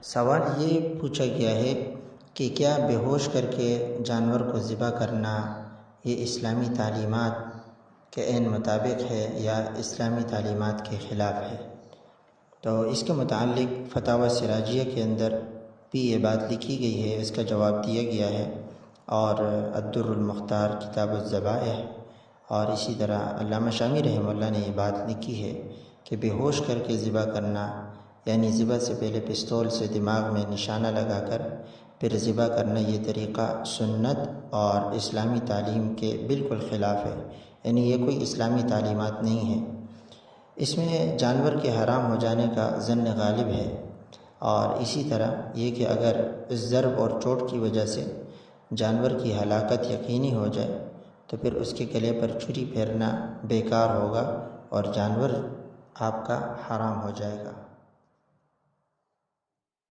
سوال یہ پوچھا گیا ہے کہ کیا بے ہوش کر کے جانور کو ذبح کرنا یہ اسلامی تعلیمات کے عین مطابق ہے یا اسلامی تعلیمات کے خلاف ہے؟ تو اس کے متعلق فتاوی سراجیہ کے اندر بھی یہ بات لکھی گئی ہے، اس کا جواب دیا گیا ہے، اور الدر المختار کتاب الذبائح اور اسی طرح علامہ شامی رحمہ اللہ نے یہ بات لکھی ہے کہ بے ہوش کر کے ذبح کرنا، یعنی ذبح سے پہلے پستول سے دماغ میں نشانہ لگا کر پھر ذبح کرنا، یہ طریقہ سنت اور اسلامی تعلیم کے بالکل خلاف ہے، یعنی یہ کوئی اسلامی تعلیمات نہیں ہے۔ اس میں جانور کے حرام ہو جانے کا ظن غالب ہے، اور اسی طرح یہ کہ اگر اس ضرب اور چوٹ کی وجہ سے جانور کی ہلاکت یقینی ہو جائے تو پھر اس کے گلے پر چھری پھیرنا بیکار ہوگا اور جانور آپ کا حرام ہو جائے گا۔